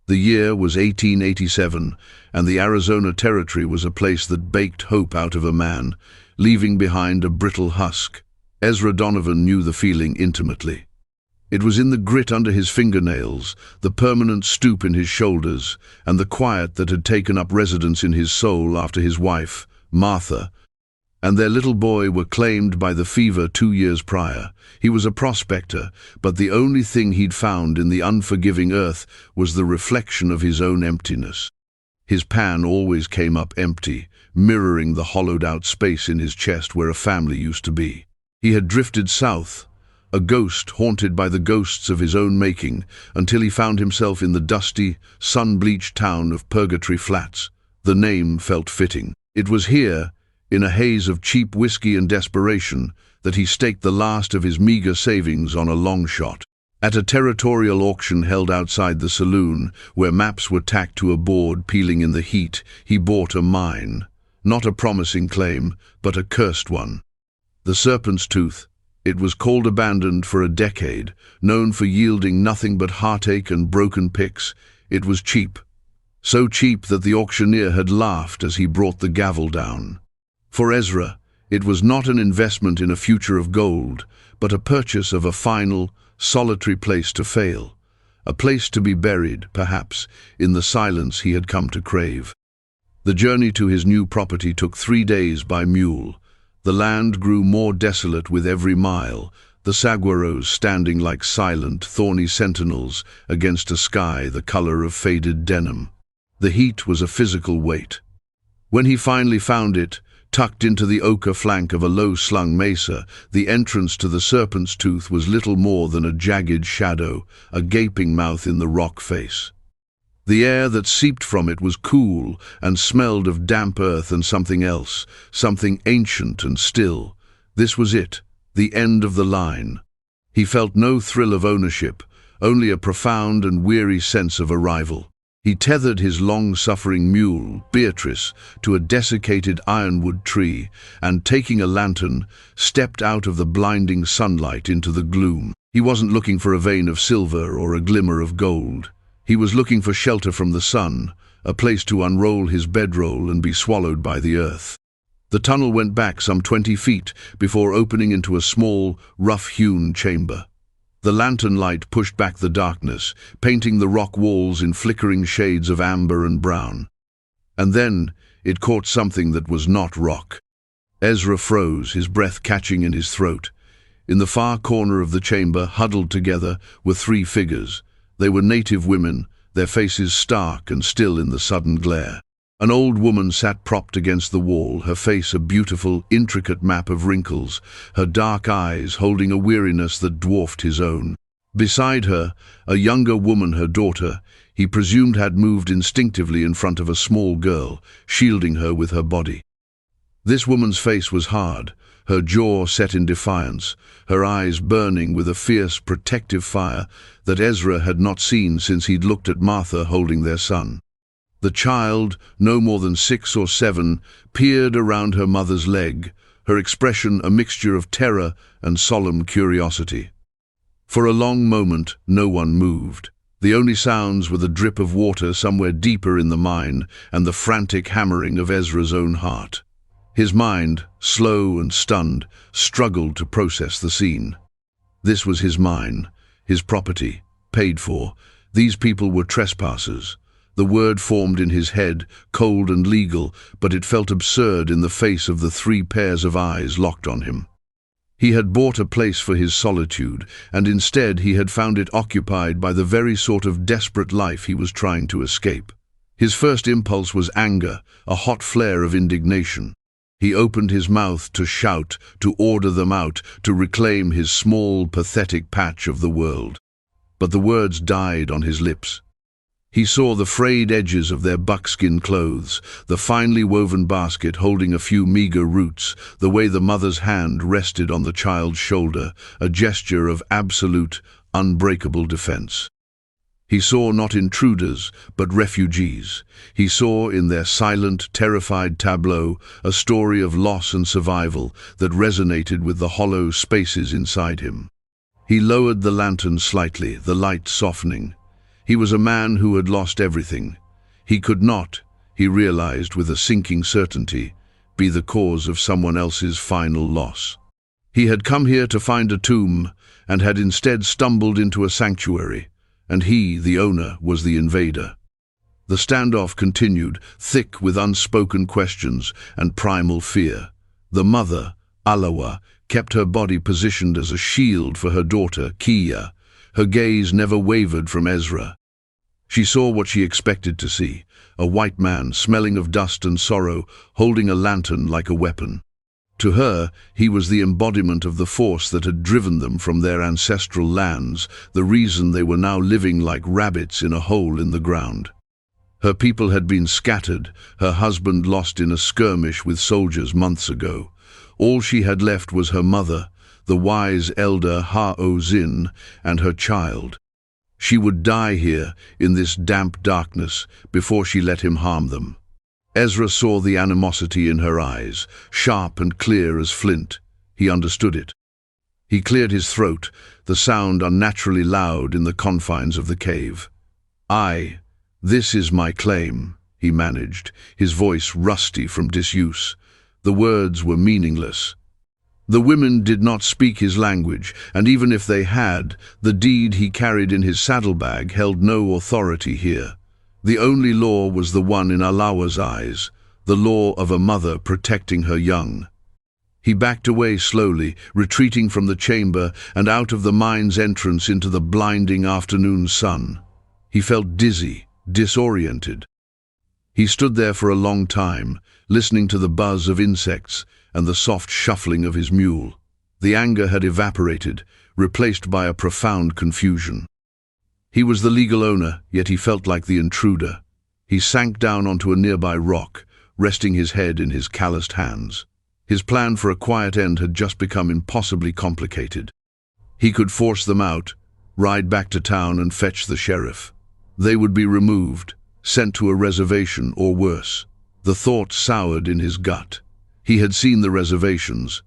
The year was 1887, and the Arizona Territory was a place that baked hope out of a man, leaving behind a brittle husk. Ezra Donovan knew the feeling intimately. It was in the grit under his fingernails, the permanent stoop in his shoulders, and the quiet that had taken up residence in his soul after his wife, Martha, and their little boy were claimed by the fever 2 years prior. He was a prospector, but the only thing he'd found in the unforgiving earth was the reflection of his own emptiness. His pan always came up empty, mirroring the hollowed-out space in his chest where a family used to be. He had drifted south, a ghost haunted by the ghosts of his own making, until he found himself in the dusty, sun-bleached town of Purgatory Flats. The name felt fitting. It was here, in a haze of cheap whiskey and desperation, that he staked the last of his meager savings on a long shot. At a territorial auction held outside the saloon, where maps were tacked to a board peeling in the heat, he bought a mine. Not a promising claim, but a cursed one. The Serpent's Tooth. It was cold abandoned for a decade, known for yielding nothing but heartache and broken picks. It was cheap. So cheap that the auctioneer had laughed as he brought the gavel down. For Ezra, it was not an investment in a future of gold, but a purchase of a final, solitary place to fail. A place to be buried, perhaps, in the silence he had come to crave. The journey to his new property took 3 days by mule. The land grew more desolate with every mile, the saguaros standing like silent, thorny sentinels against a sky the color of faded denim. The heat was a physical weight. When he finally found it, tucked into the ochre flank of a low-slung mesa, the entrance to the Serpent's Tooth was little more than a jagged shadow, a gaping mouth in the rock face. The air that seeped from it was cool and smelled of damp earth and something else, something ancient and still. This was it, the end of the line. He felt no thrill of ownership, only a profound and weary sense of arrival. He tethered his long-suffering mule, Beatrice, to a desiccated ironwood tree, and taking a lantern, stepped out of the blinding sunlight into the gloom. He wasn't looking for a vein of silver or a glimmer of gold. He was looking for shelter from the sun, a place to unroll his bedroll and be swallowed by the earth. The tunnel went back some 20 feet before opening into a small, rough-hewn chamber. The lantern light pushed back the darkness, painting the rock walls in flickering shades of amber and brown. And then it caught something that was not rock. Ezra froze, his breath catching in his throat. In the far corner of the chamber, huddled together, were 3 figures. They were native women, their faces stark and still in the sudden glare. An old woman sat propped against the wall, her face a beautiful, intricate map of wrinkles, her dark eyes holding a weariness that dwarfed his own. Beside her, a younger woman, her daughter, he presumed had moved instinctively in front of a small girl, shielding her with her body. This woman's face was hard, her jaw set in defiance, her eyes burning with a fierce, protective fire that Ezra had not seen since he'd looked at Martha holding their son. The child, no more than 6 or 7, peered around her mother's leg, her expression a mixture of terror and solemn curiosity. For a long moment, no one moved. The only sounds were the drip of water somewhere deeper in the mine and the frantic hammering of Ezra's own heart. His mind, slow and stunned, struggled to process the scene. This was his mine, his property, paid for. These people were trespassers. The word formed in his head, cold and legal, but it felt absurd in the face of the 3 pairs of eyes locked on him. He had bought a place for his solitude, and instead he had found it occupied by the very sort of desperate life he was trying to escape. His first impulse was anger, a hot flare of indignation. He opened his mouth to shout, to order them out, to reclaim his small, pathetic patch of the world. But the words died on his lips. He saw the frayed edges of their buckskin clothes, the finely woven basket holding a few meager roots, the way the mother's hand rested on the child's shoulder, a gesture of absolute, unbreakable defense. He saw not intruders, but refugees. He saw in their silent, terrified tableau a story of loss and survival that resonated with the hollow spaces inside him. He lowered the lantern slightly, the light softening. He was a man who had lost everything. He could not, he realized with a sinking certainty, be the cause of someone else's final loss. He had come here to find a tomb and had instead stumbled into a sanctuary, and he, the owner, was the invader. The standoff continued, thick with unspoken questions and primal fear. The mother, Alawa, kept her body positioned as a shield for her daughter, Kia. Her gaze never wavered from Ezra. She saw what she expected to see, a white man smelling of dust and sorrow, holding a lantern like a weapon. To her, he was the embodiment of the force that had driven them from their ancestral lands, the reason they were now living like rabbits in a hole in the ground. Her people had been scattered, her husband lost in a skirmish with soldiers months ago. All she had left was her mother, the wise elder Ha-O-Zin, and her child. She would die here, in this damp darkness, before she let him harm them. Ezra saw the animosity in her eyes, sharp and clear as flint. He understood it. He cleared his throat, the sound unnaturally loud in the confines of the cave. This is my claim, he managed, his voice rusty from disuse. The words were meaningless. The women did not speak his language, and even if they had, the deed he carried in his saddlebag held no authority here. The only law was the one in Alawa's eyes, the law of a mother protecting her young. He backed away slowly, retreating from the chamber and out of the mine's entrance into the blinding afternoon sun. He felt dizzy, disoriented. He stood there for a long time, listening to the buzz of insects and the soft shuffling of his mule. The anger had evaporated, replaced by a profound confusion. He was the legal owner, yet he felt like the intruder. He sank down onto a nearby rock, resting his head in his calloused hands. His plan for a quiet end had just become impossibly complicated. He could force them out, ride back to town and fetch the sheriff. They would be removed, sent to a reservation or worse. The thought soured in his gut. He had seen the reservations.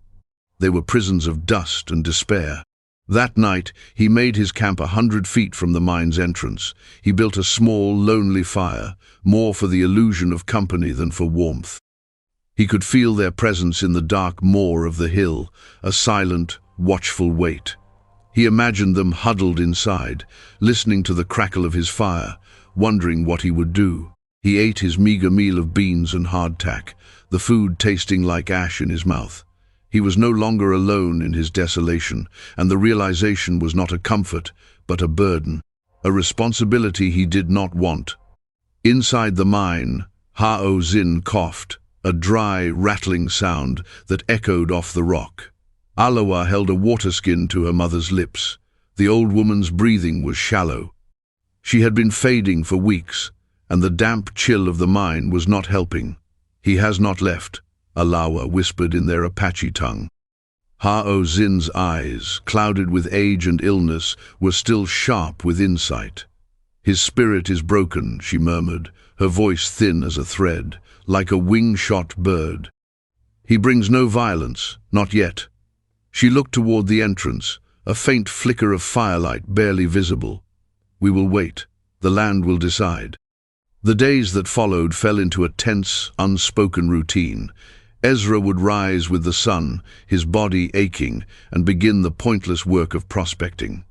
They were prisons of dust and despair. That night, he made his camp 100 feet from the mine's entrance. He built a small, lonely fire, more for the illusion of company than for warmth. He could feel their presence in the dark moor of the hill, a silent, watchful wait. He imagined them huddled inside, listening to the crackle of his fire, wondering what he would do. He ate his meager meal of beans and hardtack, the food tasting like ash in his mouth. He was no longer alone in his desolation, and the realization was not a comfort, but a burden, a responsibility he did not want. Inside the mine, Ha-O-Zin coughed, a dry, rattling sound that echoed off the rock. Alawa held a water skin to her mother's lips. The old woman's breathing was shallow. She had been fading for weeks, and the damp chill of the mine was not helping. "He has not left," Alawa whispered in their Apache tongue. Ha-O-Zin's eyes, clouded with age and illness, were still sharp with insight. "His spirit is broken," she murmured, her voice thin as a thread, like a wing-shot bird. "He brings no violence, not yet." She looked toward the entrance, a faint flicker of firelight barely visible. "We will wait. The land will decide." The days that followed fell into a tense, unspoken routine. Ezra would rise with the sun, his body aching, and begin the pointless work of prospecting.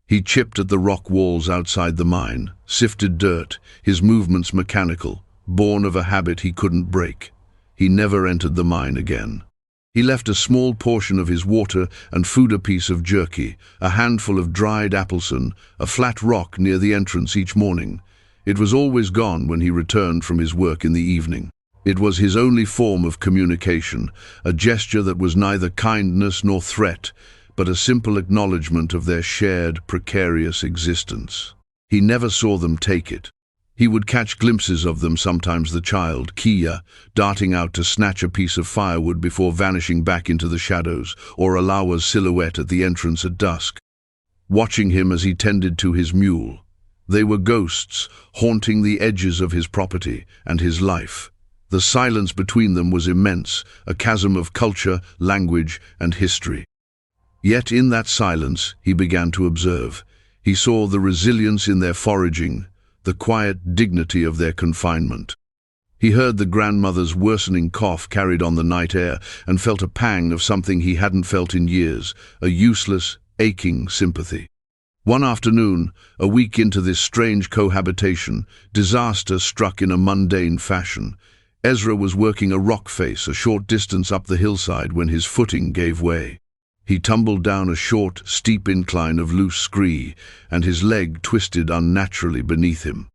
He chipped at the rock walls outside the mine, sifted dirt, his movements mechanical, born of a habit he couldn't break. He never entered the mine again. He left a small portion of his water and food, a piece of jerky, a handful of dried appleson, a flat rock near the entrance each morning. It was always gone when he returned from his work in the evening. It was his only form of communication, a gesture that was neither kindness nor threat, but a simple acknowledgement of their shared, precarious existence. He never saw them take it. He would catch glimpses of them, sometimes the child, Kia, darting out to snatch a piece of firewood before vanishing back into the shadows, or Alawa's silhouette at the entrance at dusk, watching him as he tended to his mule. They were ghosts, haunting the edges of his property and his life. The silence between them was immense, a chasm of culture, language, and history. Yet in that silence he began to observe. He saw the resilience in their foraging, the quiet dignity of their confinement. He heard the grandmother's worsening cough carried on the night air and felt a pang of something he hadn't felt in years, a useless, aching sympathy. One afternoon, a week into this strange cohabitation, disaster struck in a mundane fashion. Ezra was working a rock face a short distance up the hillside when his footing gave way. He tumbled down a short, steep incline of loose scree, and his leg twisted unnaturally beneath him.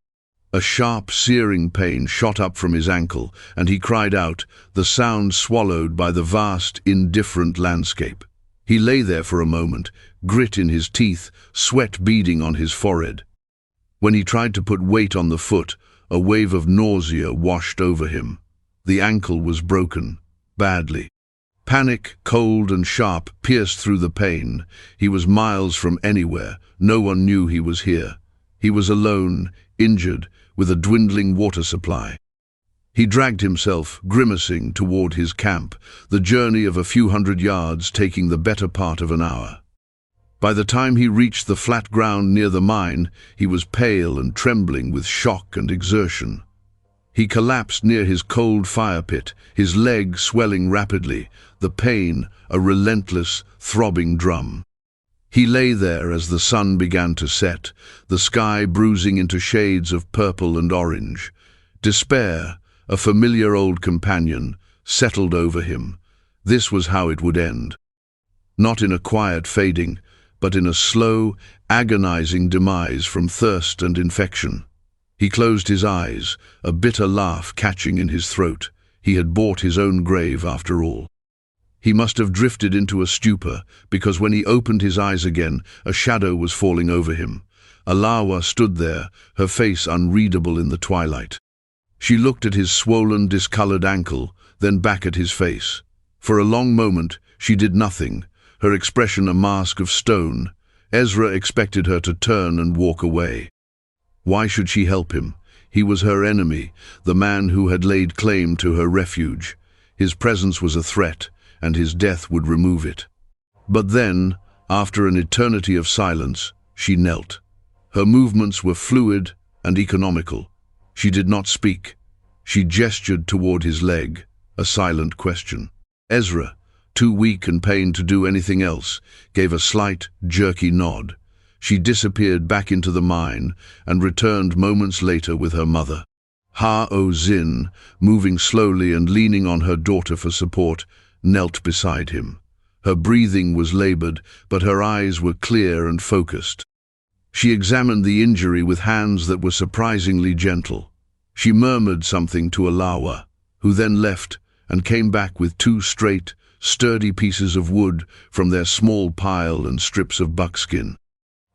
A sharp, searing pain shot up from his ankle, and he cried out, the sound swallowed by the vast, indifferent landscape. He lay there for a moment, grit in his teeth, sweat beading on his forehead. When he tried to put weight on the foot, a wave of nausea washed over him. The ankle was broken, badly. Panic, cold and sharp, pierced through the pain. He was miles from anywhere. No one knew he was here. He was alone, injured, with a dwindling water supply. He dragged himself, grimacing, toward his camp, the journey of a few hundred yards taking the better part of an hour. By the time he reached the flat ground near the mine, he was pale and trembling with shock and exertion. He collapsed near his cold fire pit, his leg swelling rapidly, the pain a relentless, throbbing drum. He lay there as the sun began to set, the sky bruising into shades of purple and orange. Despair, a familiar old companion, settled over him. This was how it would end. Not in a quiet fading, but in a slow, agonizing demise from thirst and infection. He closed his eyes, a bitter laugh catching in his throat. He had bought his own grave after all. He must have drifted into a stupor, because when he opened his eyes again, a shadow was falling over him. Alawa stood there, her face unreadable in the twilight. She looked at his swollen, discolored ankle, then back at his face. For a long moment, she did nothing, her expression a mask of stone. Ezra expected her to turn and walk away. Why should she help him? He was her enemy, the man who had laid claim to her refuge. His presence was a threat, and his death would remove it. But then, after an eternity of silence, she knelt. Her movements were fluid and economical. She did not speak. She gestured toward his leg, a silent question. Ezra, too weak and pained to do anything else, gave a slight, jerky nod. She disappeared back into the mine and returned moments later with her mother. Ha-O-Zin, moving slowly and leaning on her daughter for support, knelt beside him. Her breathing was labored, but her eyes were clear and focused. She examined the injury with hands that were surprisingly gentle. She murmured something to Alawa, who then left and came back with 2 straight, sturdy pieces of wood from their small pile and strips of buckskin.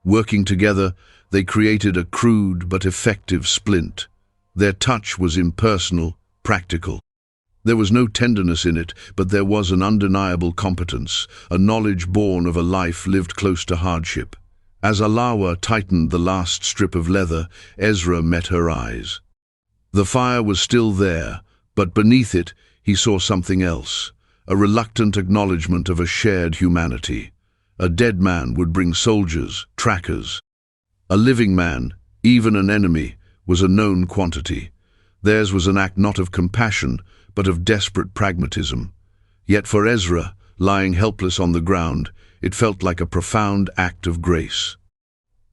Working together, they created a crude but effective splint. Their touch was impersonal, practical. There was no tenderness in it, but there was an undeniable competence, a knowledge born of a life lived close to hardship. As Alawa tightened the last strip of leather, Ezra met her eyes. The fire was still there, but beneath it he saw something else, a reluctant acknowledgement of a shared humanity. A dead man would bring soldiers, trackers. A living man, even an enemy, was a known quantity. Theirs was an act not of compassion, but of desperate pragmatism. Yet for Ezra, lying helpless on the ground, it felt like a profound act of grace.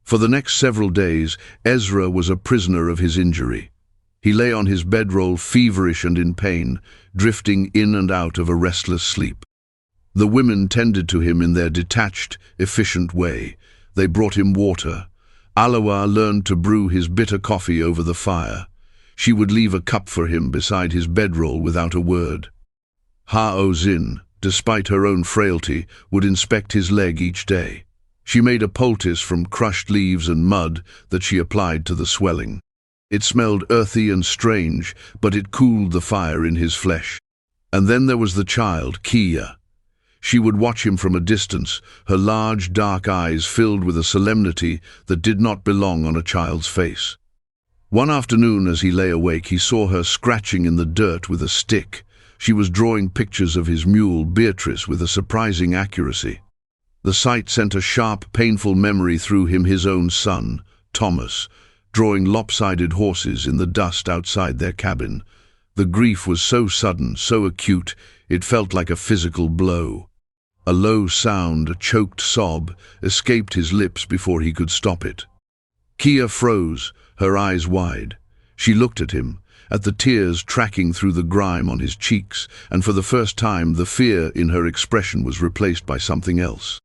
For the next several days, Ezra was a prisoner of his injury. He lay on his bedroll feverish and in pain, drifting in and out of a restless sleep. The women tended to him in their detached, efficient way. They brought him water. Alawa learned to brew his bitter coffee over the fire. She would leave a cup for him beside his bedroll without a word. Ha-O-Zin, despite her own frailty, would inspect his leg each day. She made a poultice from crushed leaves and mud that she applied to the swelling. It smelled earthy and strange, but it cooled the fire in his flesh. And then there was the child, Kia. She would watch him from a distance, her large, dark eyes filled with a solemnity that did not belong on a child's face. One afternoon as he lay awake, he saw her scratching in the dirt with a stick. She was drawing pictures of his mule, Beatrice, with a surprising accuracy. The sight sent a sharp, painful memory through him, his own son, Thomas, drawing lopsided horses in the dust outside their cabin. The grief was so sudden, so acute, it felt like a physical blow. A low sound, a choked sob, escaped his lips before he could stop it. Kia froze, her eyes wide. She looked at him, at the tears tracking through the grime on his cheeks, and for the first time the fear in her expression was replaced by something else.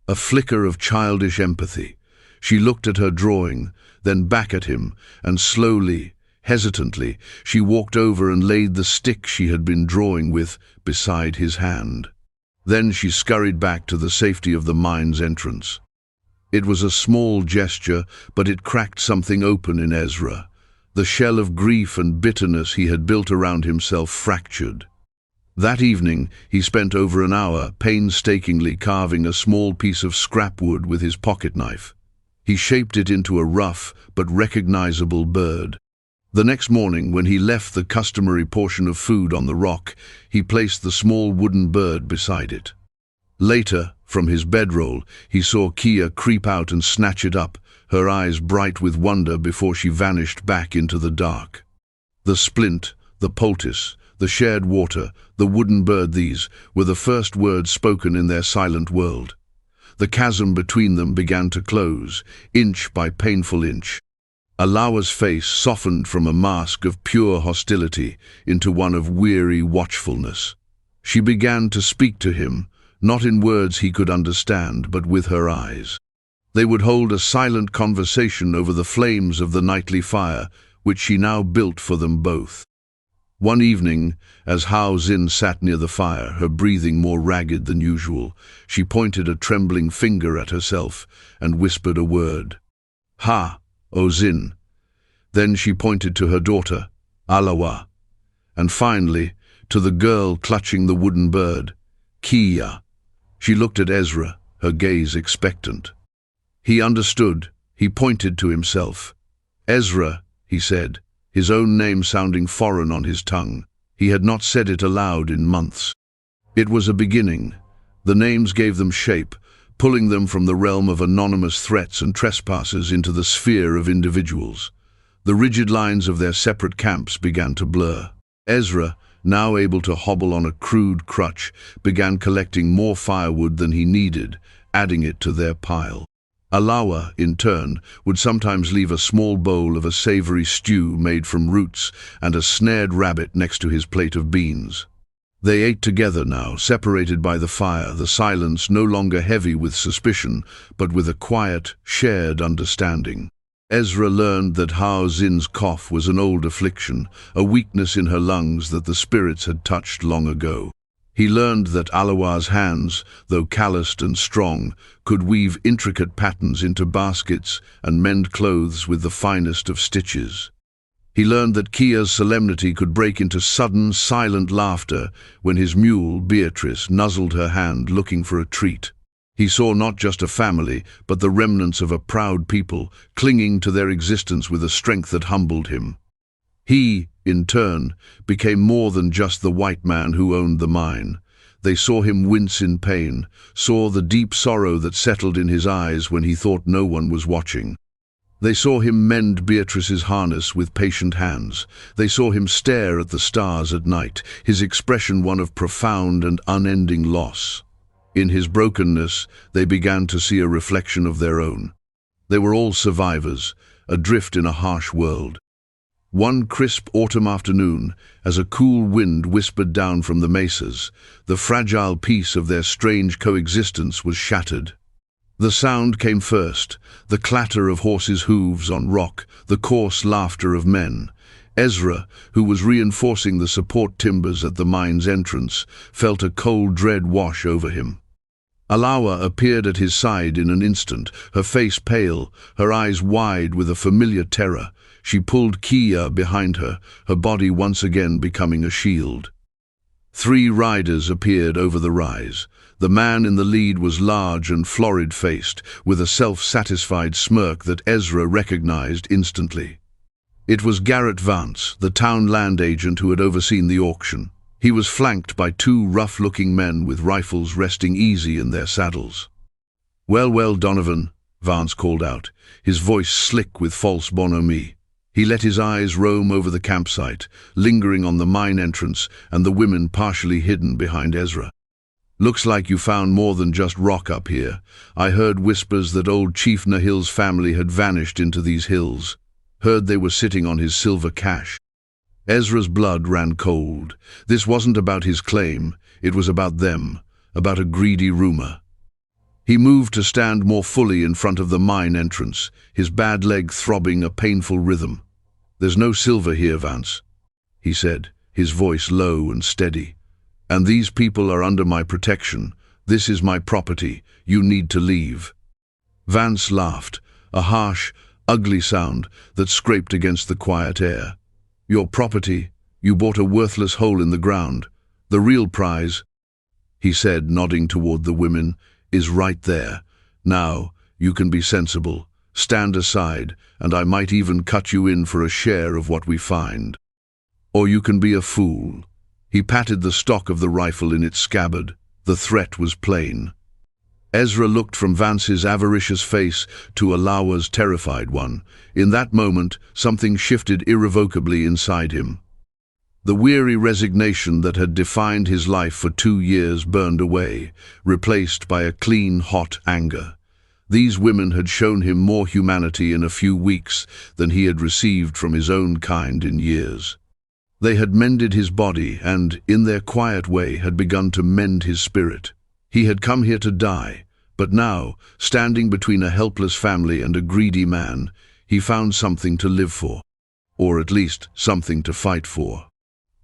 A flicker of childish empathy. She looked at her drawing, then back at him, and slowly, hesitantly, she walked over and laid the stick she had been drawing with beside his hand. Then she scurried back to the safety of the mine's entrance. It was a small gesture, but it cracked something open in Ezra. The shell of grief and bitterness he had built around himself fractured. That evening, he spent over an hour painstakingly carving a small piece of scrap wood with his pocket knife. He shaped it into a rough but recognizable bird. The next morning, when he left the customary portion of food on the rock, he placed the small wooden bird beside it. Later, from his bedroll, he saw Kia creep out and snatch it up, her eyes bright with wonder before she vanished back into the dark. The splint, the poultice, the shared water, the wooden bird, these were the first words spoken in their silent world. The chasm between them began to close, inch by painful inch. Alawa's face softened from a mask of pure hostility into one of weary watchfulness. She began to speak to him, not in words he could understand, but with her eyes. They would hold a silent conversation over the flames of the nightly fire, which she now built for them both. One evening, as Hao Xin sat near the fire, her breathing more ragged than usual, she pointed a trembling finger at herself and whispered a word. "Ha, O Xin." Then she pointed to her daughter, Alawa, and finally, to the girl clutching the wooden bird, Kia. She looked at Ezra, her gaze expectant. He understood. He pointed to himself. "Ezra," he said, his own name sounding foreign on his tongue. He had not said it aloud in months. It was a beginning. The names gave them shape, pulling them from the realm of anonymous threats and trespassers into the sphere of individuals. The rigid lines of their separate camps began to blur. Ezra, now able to hobble on a crude crutch, began collecting more firewood than he needed, adding it to their pile. Alawa, in turn, would sometimes leave a small bowl of a savory stew made from roots and a snared rabbit next to his plate of beans. They ate together now, separated by the fire, the silence no longer heavy with suspicion, but with a quiet, shared understanding. Ezra learned that Hao Xin's cough was an old affliction, a weakness in her lungs that the spirits had touched long ago. He learned that Alawa's hands, though calloused and strong, could weave intricate patterns into baskets and mend clothes with the finest of stitches. He learned that Kia's solemnity could break into sudden, silent laughter when his mule, Beatrice, nuzzled her hand looking for a treat. He saw not just a family, but the remnants of a proud people, clinging to their existence with a strength that humbled him. He, in turn, became more than just the white man who owned the mine. They saw him wince in pain, saw the deep sorrow that settled in his eyes when he thought no one was watching. They saw him mend Beatrice's harness with patient hands. They saw him stare at the stars at night, his expression one of profound and unending loss. In his brokenness, they began to see a reflection of their own. They were all survivors, adrift in a harsh world. One crisp autumn afternoon, as a cool wind whispered down from the mesas, the fragile peace of their strange coexistence was shattered. The sound came first, the clatter of horses' hooves on rock, the coarse laughter of men. Ezra, who was reinforcing the support timbers at the mine's entrance, felt a cold dread wash over him. Alawa appeared at his side in an instant, her face pale, her eyes wide with a familiar terror. She pulled Kia behind her, her body once again becoming a shield. 3 riders appeared over the rise. The man in the lead was large and florid-faced, with a self-satisfied smirk that Ezra recognized instantly. It was Garrett Vance, the town land agent who had overseen the auction. He was flanked by 2 rough-looking men with rifles resting easy in their saddles. "Well, well, Donovan," Vance called out, his voice slick with false bonhomie. He let his eyes roam over the campsite, lingering on the mine entrance and the women partially hidden behind Ezra. "Looks like you found more than just rock up here. I heard whispers that old Chief Nahil's family had vanished into these hills. Heard they were sitting on his silver cache." Ezra's blood ran cold. This wasn't about his claim, it was about them, about a greedy rumor. He moved to stand more fully in front of the mine entrance, his bad leg throbbing a painful rhythm. "There's no silver here, Vance," he said, his voice low and steady. "And these people are under my protection. This is my property. You need to leave." Vance laughed, a harsh, ugly sound that scraped against the quiet air. "Your property? You bought a worthless hole in the ground. The real prize," he said, nodding toward the women, "is right there. Now, you can be sensible. Stand aside, and I might even cut you in for a share of what we find. Or you can be a fool." He patted the stock of the rifle in its scabbard. The threat was plain. Ezra looked from Vance's avaricious face to Alawa's terrified one. In that moment, something shifted irrevocably inside him. The weary resignation that had defined his life for 2 years burned away, replaced by a clean, hot anger. These women had shown him more humanity in a few weeks than he had received from his own kind in years. They had mended his body and, in their quiet way, had begun to mend his spirit. He had come here to die, but now, standing between a helpless family and a greedy man, he found something to live for, or at least something to fight for.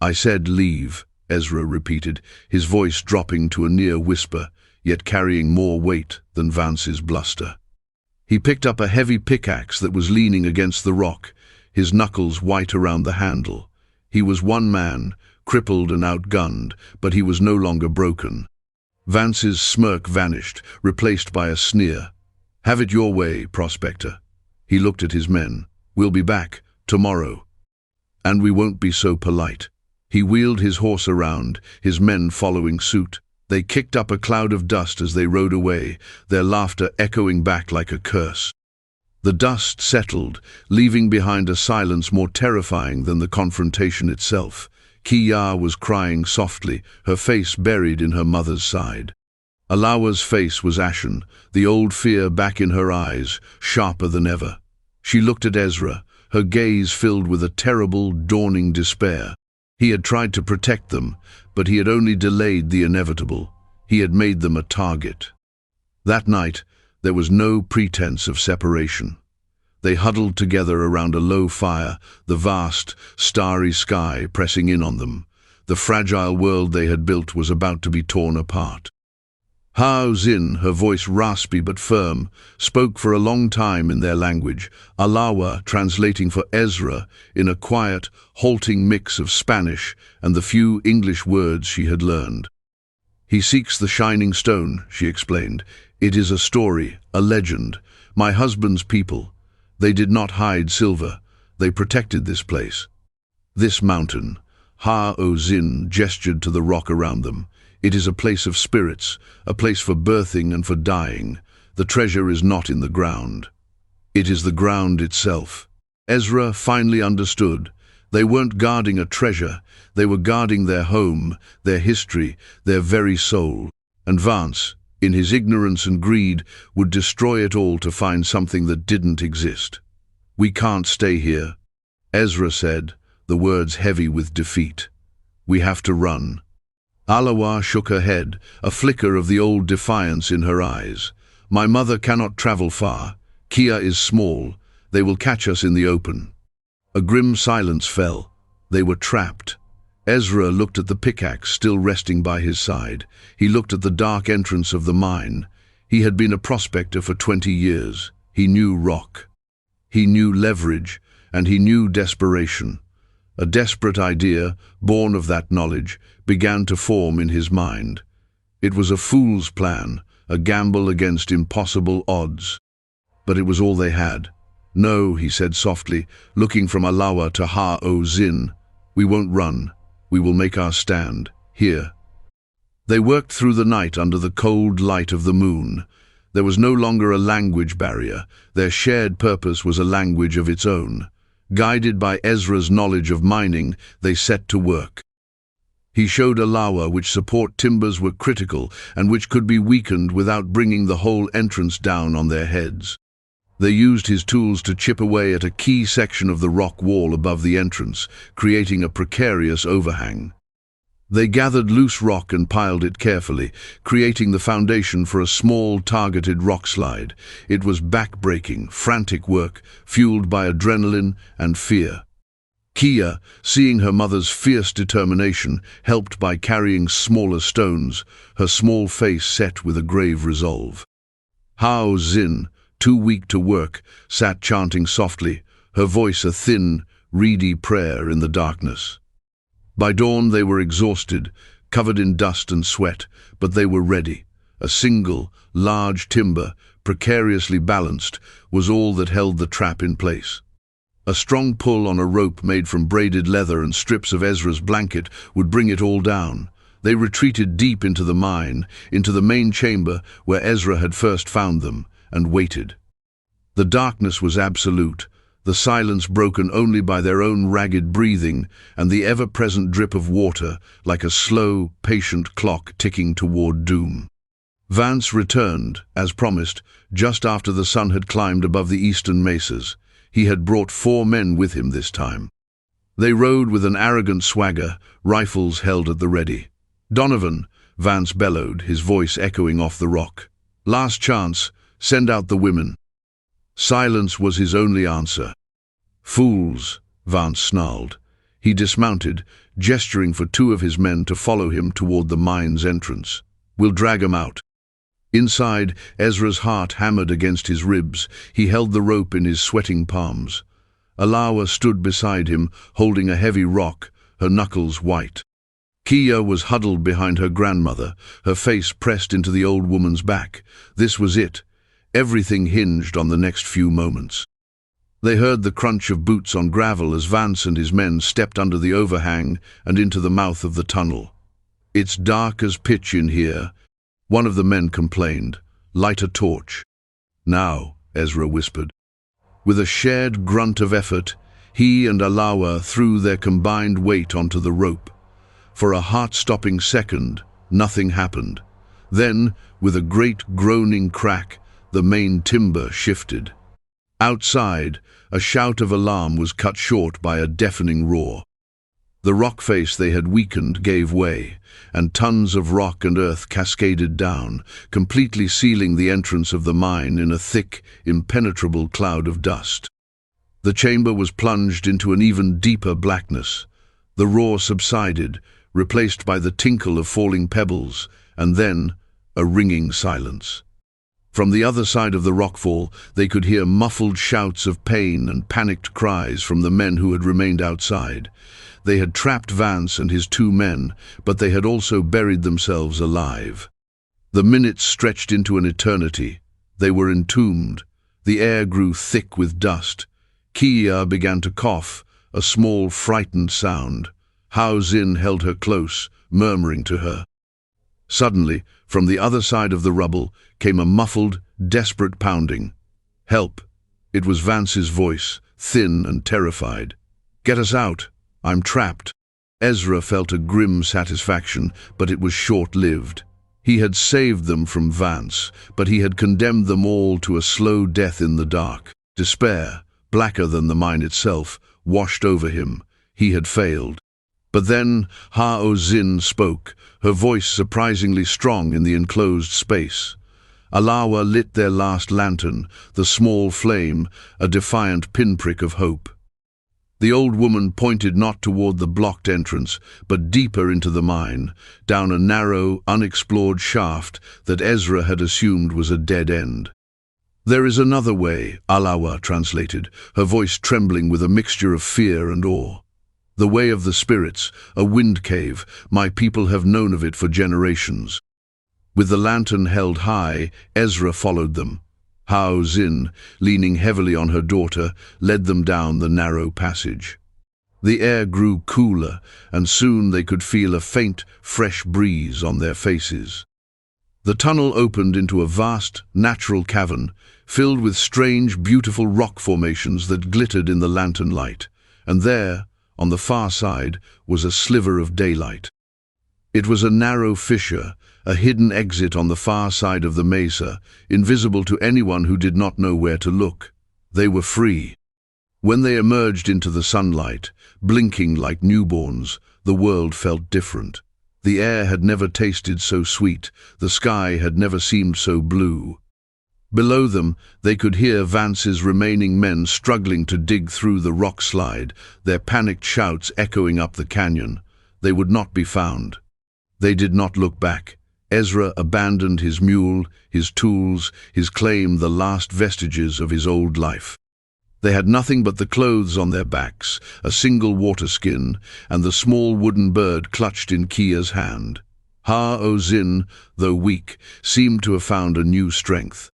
"I said leave," Ezra repeated, his voice dropping to a near whisper, yet carrying more weight than Vance's bluster. He picked up a heavy pickaxe that was leaning against the rock, his knuckles white around the handle. He was one man, crippled and outgunned, but he was no longer broken. Vance's smirk vanished, replaced by a sneer. "Have it your way, Prospector." He looked at his men. "We'll be back tomorrow. And we won't be so polite." He wheeled his horse around, his men following suit. They kicked up a cloud of dust as they rode away, their laughter echoing back like a curse. The dust settled, leaving behind a silence more terrifying than the confrontation itself. Kiya was crying softly, her face buried in her mother's side. Alawa's face was ashen, the old fear back in her eyes, sharper than ever. She looked at Ezra, her gaze filled with a terrible, dawning despair. He had tried to protect them, but he had only delayed the inevitable. He had made them a target. That night, there was no pretense of separation. They huddled together around a low fire, the vast, starry sky pressing in on them. The fragile world they had built was about to be torn apart. Hao Zin, her voice raspy but firm, spoke for a long time in their language, Alawa translating for Ezra in a quiet, halting mix of Spanish and the few English words she had learned. "He seeks the shining stone," she explained. "It is a story, a legend. My husband's people. They did not hide silver. They protected this place. This mountain." Ha-O-Zin gestured to the rock around them. "It is a place of spirits, a place for birthing and for dying. The treasure is not in the ground. It is the ground itself." Ezra finally understood. They weren't guarding a treasure. They were guarding their home, their history, their very soul. And Vance, in his ignorance and greed, would destroy it all to find something that didn't exist. "We can't stay here," Ezra said, the words heavy with defeat. "We have to run." Alawa shook her head, a flicker of the old defiance in her eyes. "My mother cannot travel far. Kia is small. They will catch us in the open." A grim silence fell. They were trapped. Ezra looked at the pickaxe still resting by his side. He looked at the dark entrance of the mine. He had been a prospector for 20 years. He knew rock. He knew leverage, and he knew desperation. A desperate idea, born of that knowledge, began to form in his mind. It was a fool's plan, a gamble against impossible odds. But it was all they had. "No," he said softly, looking from Alawa to Ha-O-Zin. "We won't run. We will make our stand, here." They worked through the night under the cold light of the moon. There was no longer a language barrier. Their shared purpose was a language of its own. Guided by Ezra's knowledge of mining, they set to work. He showed Alawa which support timbers were critical and which could be weakened without bringing the whole entrance down on their heads. They used his tools to chip away at a key section of the rock wall above the entrance, creating a precarious overhang. They gathered loose rock and piled it carefully, creating the foundation for a small, targeted rock slide. It was back-breaking, frantic work, fueled by adrenaline and fear. Kia, seeing her mother's fierce determination, helped by carrying smaller stones, her small face set with a grave resolve. Hao Xin, too weak to work, sat chanting softly, her voice a thin, reedy prayer in the darkness. By dawn they were exhausted, covered in dust and sweat, but they were ready. A single, large timber, precariously balanced, was all that held the trap in place. A strong pull on a rope made from braided leather and strips of Ezra's blanket would bring it all down. They retreated deep into the mine, into the main chamber where Ezra had first found them, and waited. The darkness was absolute, the silence broken only by their own ragged breathing and the ever-present drip of water, like a slow, patient clock ticking toward doom. Vance returned, as promised, just after the sun had climbed above the eastern mesas. He had brought 4 men with him this time. They rode with an arrogant swagger, rifles held at the ready. "Donovan," Vance bellowed, his voice echoing off the rock. "Last chance, send out the women." Silence was his only answer. "Fools," Vance snarled. He dismounted, gesturing for 2 of his men to follow him toward the mine's entrance. "We'll drag 'em out." Inside, Ezra's heart hammered against his ribs. He held the rope in his sweating palms. Alawa stood beside him, holding a heavy rock, her knuckles white. Kia was huddled behind her grandmother, her face pressed into the old woman's back. This was it. Everything hinged on the next few moments. They heard the crunch of boots on gravel as Vance and his men stepped under the overhang and into the mouth of the tunnel. "It's dark as pitch in here," one of the men complained. "Light a torch." "Now," Ezra whispered. With a shared grunt of effort, he and Alawa threw their combined weight onto the rope. For a heart-stopping second, nothing happened. Then, with a great groaning crack, the main timber shifted. Outside, a shout of alarm was cut short by a deafening roar. The rock face they had weakened gave way, and tons of rock and earth cascaded down, completely sealing the entrance of the mine in a thick, impenetrable cloud of dust. The chamber was plunged into an even deeper blackness. The roar subsided, replaced by the tinkle of falling pebbles, and then a ringing silence. From the other side of the rockfall, they could hear muffled shouts of pain and panicked cries from the men who had remained outside. They had trapped Vance and his 2 men, but they had also buried themselves alive. The minutes stretched into an eternity. They were entombed. The air grew thick with dust. Kia began to cough, a small, frightened sound. Hao Xin held her close, murmuring to her. Suddenly, from the other side of the rubble, came a muffled, desperate pounding. "Help!" It was Vance's voice, thin and terrified. "Get us out! I'm trapped." Ezra felt a grim satisfaction, but it was short-lived. He had saved them from Vance, but he had condemned them all to a slow death in the dark. Despair, blacker than the mine itself, washed over him. He had failed. But then Hao Xin spoke, her voice surprisingly strong in the enclosed space. Alawa lit their last lantern, the small flame, a defiant pinprick of hope. The old woman pointed not toward the blocked entrance, but deeper into the mine, down a narrow, unexplored shaft that Ezra had assumed was a dead end. "There is another way," Alawa translated, her voice trembling with a mixture of fear and awe. "The way of the spirits, a wind cave. My people have known of it for generations." With the lantern held high, Ezra followed them. Hao Xin, leaning heavily on her daughter, led them down the narrow passage. The air grew cooler, and soon they could feel a faint, fresh breeze on their faces. The tunnel opened into a vast, natural cavern, filled with strange, beautiful rock formations that glittered in the lantern light. And there, on the far side, was a sliver of daylight. It was a narrow fissure, a hidden exit on the far side of the mesa, invisible to anyone who did not know where to look. They were free. When they emerged into the sunlight, blinking like newborns, the world felt different. The air had never tasted so sweet, the sky had never seemed so blue. Below them, they could hear Vance's remaining men struggling to dig through the rock slide, their panicked shouts echoing up the canyon. They would not be found. They did not look back. Ezra abandoned his mule, his tools, his claim, the last vestiges of his old life. They had nothing but the clothes on their backs, a single water skin, and the small wooden bird clutched in Kia's hand. Ha-O-Zin, though weak, seemed to have found a new strength.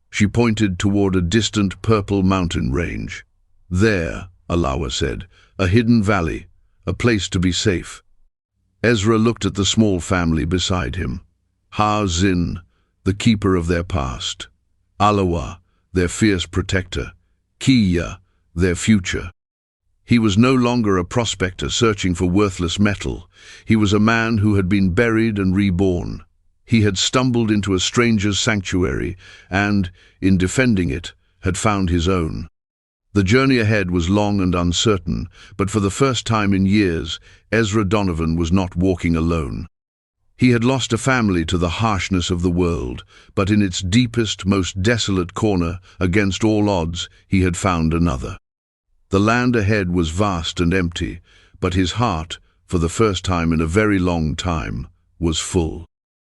She pointed toward a distant purple mountain range. There, Alawa said, a hidden valley, a place to be safe. Ezra looked at the small family beside him. Ha-Zin, the keeper of their past. Alawa, their fierce protector. Kia, their future. He was no longer a prospector searching for worthless metal. He was a man who had been buried and reborn. He had stumbled into a stranger's sanctuary and, in defending it, had found his own. The journey ahead was long and uncertain, but for the first time in years, Ezra Donovan was not walking alone. He had lost a family to the harshness of the world, but in its deepest, most desolate corner, against all odds, he had found another. The land ahead was vast and empty, but his heart, for the first time in a very long time, was full.